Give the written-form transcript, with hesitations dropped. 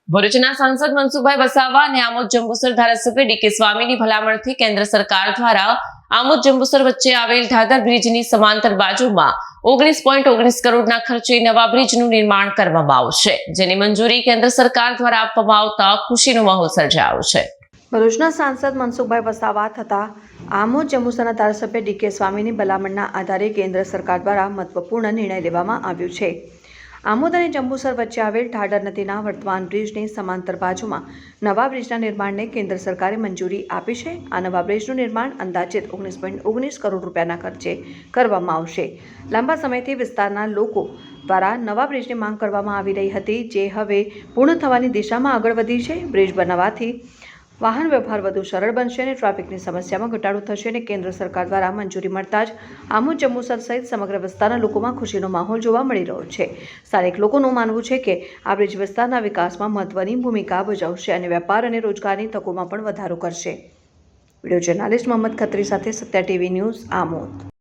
ભરૂચના સાંસદ મનસુખભાઈ વસાવા અને આમોદ જંબુસર ધારાસભ્ય ડીકે સ્વામીની ભલામણથી કેન્દ્ર સરકાર દ્વારા આમોદ જંબુસર વચ્ચે આવેલ ધાદર બ્રિજની સમાંતર બાજુમાં 19.19 કરોડના ખર્ચે નવા બ્રિજનું નિર્માણ કરવામાં આવશે, જેની મંજૂરી કેન્દ્ર સરકાર દ્વારા આપવામાં આવતા ખુશીનો માહોલ સર્જાયો છે। ભરૂચના સાંસદ મનસુખભાઈ વસાવા તથા આમોદ જંબુસરના ધારાસભ્ય ડીકે સ્વામીની ભલામણના આધારે કેન્દ્ર સરકાર દ્વારા મહત્વપૂર્ણ નિર્ણય લેવામાં આવ્યો છે। આમોદ અને જંબુસર વચ્ચે આવેલ ઢાઢર નદીના વર્તમાન બ્રિજની સમાંતર બાજુમાં નવા બ્રિજના નિર્માણને કેન્દ્ર સરકારે મંજૂરી આપી છે। આ નવા બ્રિજનું નિર્માણ અંદાજિત 19.19 કરોડ રૂપિયાના ખર્ચે કરવામાં આવશે। લાંબા સમયથી વિસ્તારના લોકો દ્વારા નવા બ્રિજની માંગ કરવામાં આવી રહી હતી, જે હવે પૂર્ણ થવાની દિશામાં આગળ વધી છે। બ્રિજ બનાવવાથી વાહન વ્યવહાર વધુ સરળ બનશે અને ટ્રાફિકની સમસ્યામાં ઘટાડો થશે અને કેન્દ્ર સરકાર દ્વારા મંજૂરી મળતા જ આમોદ જંબુસર સહિત સમગ્ર વિસ્તારના લોકોમાં ખુશીનો માહોલ જોવા મળી રહ્યો છે। સ્થાનિક લોકોનું માનવું છે કે આ બ્રિજ વિસ્તારના વિકાસમાં મહત્વની ભૂમિકા ભજવશે અને વેપાર અને રોજગારની તકોમાં પણ વધારો કરશે। વિડીયો જર્નાલિસ્ટ મોહમ્મદ ખત્રી સાથે સત્યા ટીવી ન્યૂઝ આમોદ।